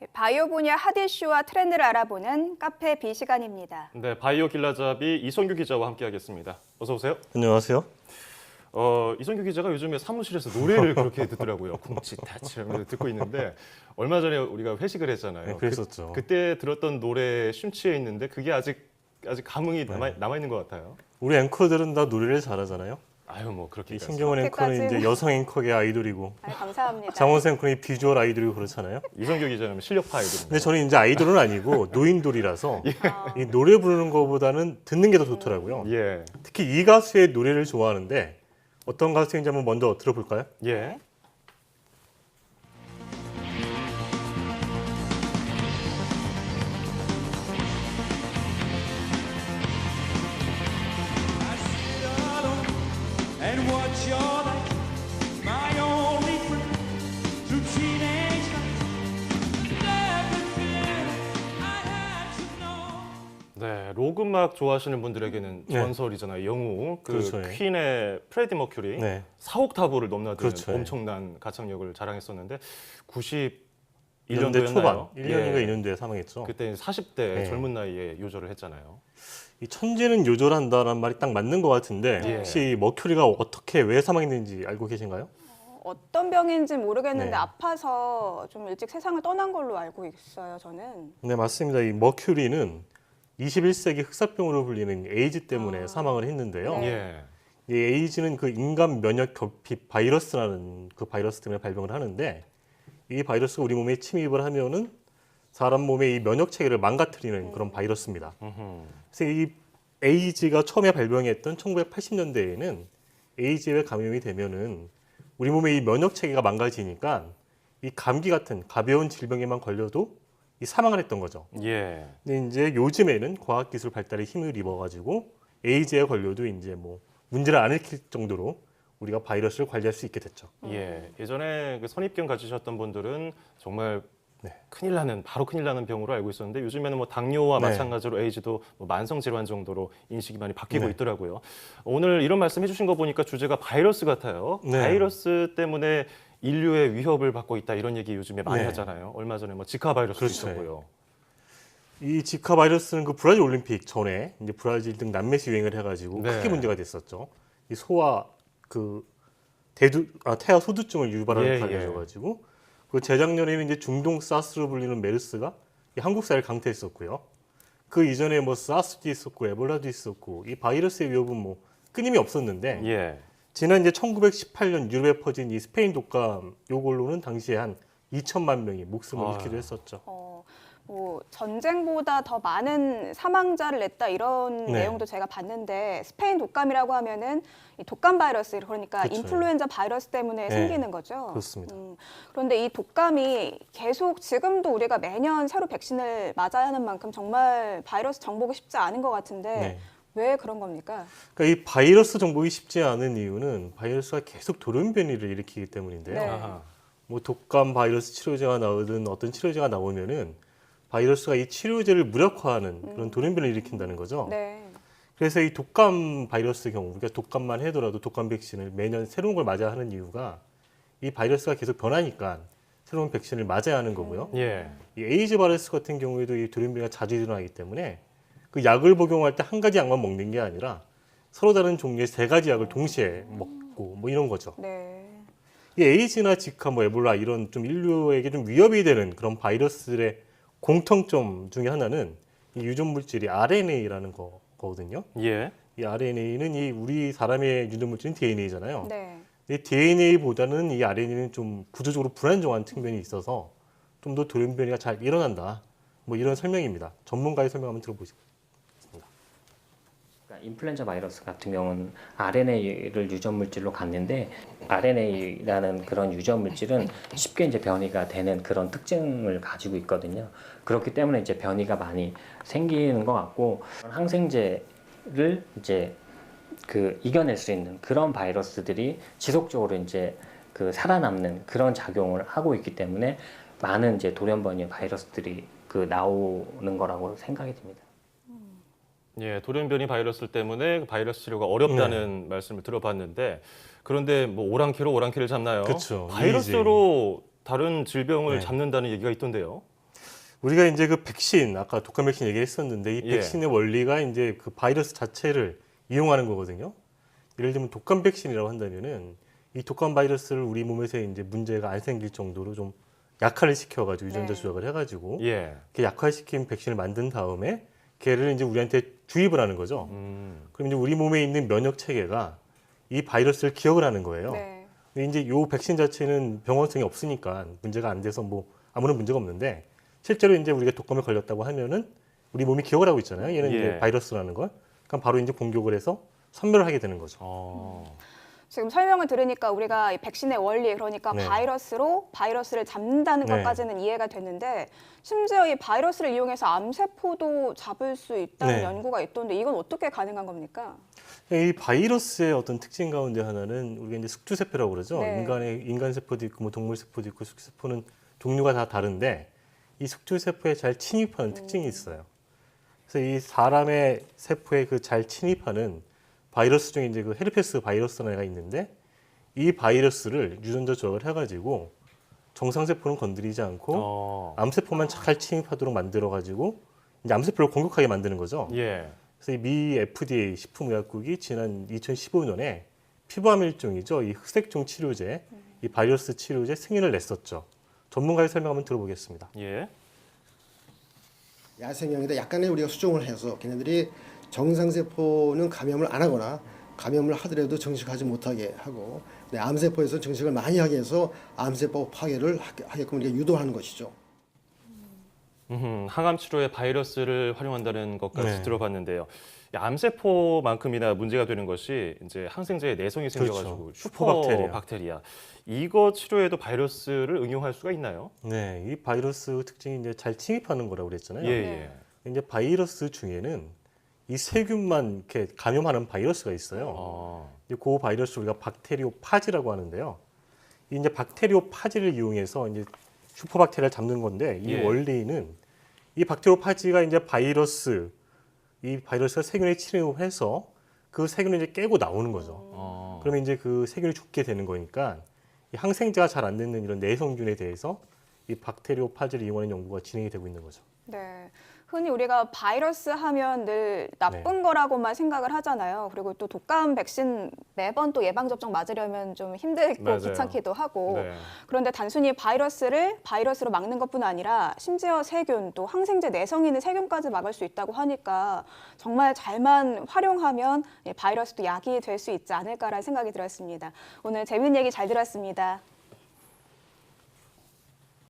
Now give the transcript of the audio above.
바이오 분야 핫 이슈와 트렌드를 알아보는 카페 B 시간입니다. 네, 바이오 길라잡이 이성규 기자와 함께하겠습니다. 어서 오세요. 안녕하세요. 이성규 기자가 요즘에 사무실에서 노래를 그렇게 듣더라고요. 쿵치타치 하면서 듣고 있는데 얼마 전에 우리가 회식을 했잖아요. 네, 그랬었죠. 그때 들었던 노래 심취해 있는데 그게 아직 감흥이 남아 있는 것 같아요. 우리 앵커들은 다 노래를 잘하잖아요. 아유 뭐 그렇게 이 신경원 앵커는 이제 그렇게까지는. 여성 앵커의 아이돌이고 감사합니다. 장원수 앵커는 비주얼 아이돌이고 그렇잖아요. 이성규 기자는 실력파 아이돌입니다. 근데 저는 이제 아이돌은 아니고 노인돌이라서 이 노래 부르는 것보다는 듣는 게 더 좋더라고요. 예, 특히 이 가수의 노래를 좋아하는데 어떤 가수인지 한번 먼저 들어볼까요? 예. And watch your life, my only friend, through teenage life. Never fear, I had to know. 네, 록 음악 좋아하시는 분들에게는 네. 전설이잖아요. 영웅. 그 그렇죠, 예. 퀸의 프레디 머큐리 네. 4옥타브를 넘나드는 그렇죠, 예. 엄청난 가창력을 자랑했었는데 1년대 91년도였나요? 초반, 1년인가 예. 2년도에 사망했죠. 그때 40대 네. 젊은 나이에 요절을 했잖아요. 이 천재는 요절한다라는 말이 딱 맞는 것 같은데 예. 혹시 머큐리가 어떻게 왜 사망했는지 알고 계신가요? 어떤 병인지 모르겠는데 네. 아파서 좀 일찍 세상을 떠난 걸로 알고 있어요, 저는. 네, 맞습니다. 이 머큐리는 21세기 흑사병으로 불리는 에이즈 때문에 사망을 했는데요. 네. 예. 이 에이즈는 그 인간 면역 결핍 바이러스라는 그 바이러스 때문에 발병을 하는데 이 바이러스가 우리 몸에 침입을 하면은 사람 몸의 이 면역 체계를 망가뜨리는 그런 바이러스입니다. 음흠. 그래서 이 에이즈가 처음에 발병했던 1980년대에는 에이즈에 감염이 되면은 우리 몸의 이 면역 체계가 망가지니까 이 감기 같은 가벼운 질병에만 걸려도 이 사망을 했던 거죠. 예. 근데 이제 요즘에는 과학기술 발달에 힘을 입어가지고 에이즈에 걸려도 이제 뭐 문제를 안 일으킬 정도로 우리가 바이러스를 관리할 수 있게 됐죠. 예. 예전에 그 선입견 가지셨던 분들은 정말 네. 바로 큰일 나는 병으로 알고 있었는데 요즘에는 뭐 당뇨와 네. 마찬가지로 에이즈도 뭐 만성 질환 정도로 인식이 많이 바뀌고 네. 있더라고요. 오늘 이런 말씀 해주신 거 보니까 주제가 바이러스 같아요. 네. 바이러스 때문에 인류의 위협을 받고 있다 이런 얘기 요즘에 많이 네. 하잖아요. 얼마 전에 뭐 지카 바이러스도 그렇죠. 있었고요. 이 지카 바이러스는 그 브라질 올림픽 전에 이제 브라질 등 남미에서 유행을 해가지고 네. 크게 문제가 됐었죠. 이 소아 그 태아 소두증을 유발하는 예, 가게여가지고 그 재작년에는 이제 중동 사스로 불리는 메르스가 이 한국 사회를 강타했었고요. 그 이전에 뭐 사스도 있었고 에볼라도 있었고 이 바이러스의 위협은 뭐 끊임이 없었는데 예. 지난 이제 1918년 유럽에 퍼진 이 스페인 독감 요걸로는 당시에 한 2천만 명이 목숨을 아유. 잃기도 했었죠. 뭐 전쟁보다 더 많은 사망자를 냈다 이런 네. 내용도 제가 봤는데 스페인 독감이라고 하면은 이 독감 바이러스 그러니까 그쵸. 인플루엔자 바이러스 때문에 네. 생기는 거죠. 그렇습니다. 그런데 이 독감이 계속 지금도 우리가 매년 새로 백신을 맞아야 하는 만큼 정말 바이러스 정복이 쉽지 않은 것 같은데 네. 왜 그런 겁니까? 그러니까 이 바이러스 정복이 쉽지 않은 이유는 바이러스가 계속 돌연변이를 일으키기 때문인데요. 네. 아하. 뭐 독감 바이러스 치료제가 나오든 어떤 치료제가 나오면은 바이러스가 이 치료제를 무력화하는 그런 돌연변이를 일으킨다는 거죠. 네. 그래서 이 독감 바이러스 경우, 그러니까 독감만 해더라도 독감 백신을 매년 새로운 걸 맞아야 하는 이유가 이 바이러스가 계속 변하니까 새로운 백신을 맞아야 하는 거고요. 예. 이 에이즈 바이러스 같은 경우에도 이 돌연변이가 자주 일어나기 때문에 그 약을 복용할 때 한 가지 약만 먹는 게 아니라 서로 다른 종류의 세 가지 약을 동시에 먹고 뭐 이런 거죠. 네. 이 에이즈나 지카, 뭐 에볼라 이런 좀 인류에게 좀 위협이 되는 그런 바이러스들의 공통점 중에 하나는 이 유전 물질이 RNA라는 거거든요. 예. 이 RNA는 이 우리 사람의 유전 물질은 DNA잖아요. 네. 이 DNA보다는 이 RNA는 좀 구조적으로 불안정한 측면이 있어서 좀 더 돌연변이가 잘 일어난다. 뭐 이런 설명입니다. 전문가의 설명 한번 들어보시죠. 그러니까 인플루엔자 바이러스 같은 경우는 RNA를 유전 물질로 갖는데 RNA라는 그런 유전 물질은 쉽게 이제 변이가 되는 그런 특징을 가지고 있거든요. 그렇기 때문에 이제 변이가 많이 생기는 것 같고 항생제를 이제 그 이겨낼 수 있는 그런 바이러스들이 지속적으로 이제 그 살아남는 그런 작용을 하고 있기 때문에 많은 이제 돌연변이 바이러스들이 그 나오는 거라고 생각이 듭니다. 예, 돌연변이 바이러스 때문에 바이러스 치료가 어렵다는 말씀을 들어봤는데 그런데 뭐 오랑캐로 오랑캐를 잡나요? 그쵸. 바이러스로 다른 질병을 네. 잡는다는 얘기가 있던데요. 우리가 이제 그 백신, 아까 독감 백신 얘기했었는데 이 예. 백신의 원리가 이제 그 바이러스 자체를 이용하는 거거든요. 예를 들면 독감 백신이라고 한다면은 이 독감 바이러스를 우리 몸에서 이제 문제가 안 생길 정도로 좀 약화를 시켜가지고 유전자 네. 조작을 해가지고 예. 이렇게 약화시킨 백신을 만든 다음에 걔를 이제 우리한테 주입을 하는 거죠. 그럼 이제 우리 몸에 있는 면역 체계가 이 바이러스를 기억을 하는 거예요. 네. 근데 이제 요 백신 자체는 병원성이 없으니까 문제가 안 돼서 뭐 아무런 문제가 없는데 실제로 이제 우리가 독감에 걸렸다고 하면은 우리 몸이 기억을 하고 있잖아요. 얘는 예. 이제 바이러스라는 걸. 그럼 바로 이제 공격을 해서 선멸을 하게 되는 거죠. 지금 설명을 들으니까 우리가 이 백신의 원리, 그러니까 네. 바이러스로 바이러스를 잡는다는 네. 것까지는 이해가 됐는데 심지어 이 바이러스를 이용해서 암세포도 잡을 수 있다는 네. 연구가 있던데 이건 어떻게 가능한 겁니까? 이 바이러스의 어떤 특징 가운데 하나는 우리가 이제 숙주세포라고 그러죠. 네. 인간 세포도 있고 뭐 동물 세포도 있고 숙주세포는 종류가 다 다른데 이 숙주세포에 잘 침입하는 특징이 있어요. 그래서 이 사람의 세포에 그 잘 침입하는 바이러스 중에 이제 그 헤르페스 바이러스라는 애가 있는데 이 바이러스를 유전자 조작을 해가지고 정상세포는 건드리지 않고 암세포만 잘 침입하도록 만들어가지고 이제 암세포를 공격하게 만드는 거죠. 예. 그래서 이 미 FDA 식품의약국이 지난 2015년에 피부암 일종이죠. 이 흑색종 치료제, 이 바이러스 치료제 승인을 냈었죠. 전문가의 설명 한번 들어보겠습니다. 예. 야생형에다 약간의 우리가 수정을 해서 걔네들이 정상세포는 감염을 안 하거나 감염을 하더라도 정식하지 못하게 하고 암세포에서 정식을 많이 하게 해서 암세포 파괴를 하게끔 우리가 유도하는 것이죠. 항암 치료에 바이러스를 활용한다는 것까지 네. 들어봤는데요. 이 암세포만큼이나 문제가 되는 것이 이제 항생제에 내성이 생겨가지고 그렇죠. 슈퍼박테리아. 슈퍼박테리아. 이거 치료에도 바이러스를 응용할 수가 있나요? 네, 이 바이러스 특징이 이제 잘 침입하는 거라고 그랬잖아요. 예, 네. 예. 이제 바이러스 중에는 이 세균만 이렇게 감염하는 바이러스가 있어요. 아, 이제 그 바이러스 우리가 박테리오 파지라고 하는데요. 이 이제 박테리오 파지를 이용해서 이제 슈퍼박테리아를 잡는 건데 이 예. 원리는 이 박테리오 파지가 이제 이 바이러스가 세균에 침입해서 그 세균을 이제 깨고 나오는 거죠. 그러면 이제 그 세균이 죽게 되는 거니까 이 항생제가 잘 안 되는 이런 내성균에 대해서 이 박테리오 파지를 이용하는 연구가 진행이 되고 있는 거죠. 네. 흔히 우리가 바이러스 하면 늘 나쁜 거라고만 생각을 하잖아요. 그리고 또 독감 백신 매번 또 예방접종 맞으려면 좀 힘들고 맞아요. 귀찮기도 하고. 네. 그런데 단순히 바이러스를 바이러스로 막는 것뿐 아니라 심지어 세균, 또 항생제 내성 있는 세균까지 막을 수 있다고 하니까 정말 잘만 활용하면 바이러스도 약이 될 수 있지 않을까라는 생각이 들었습니다. 오늘 재미있는 얘기 잘 들었습니다.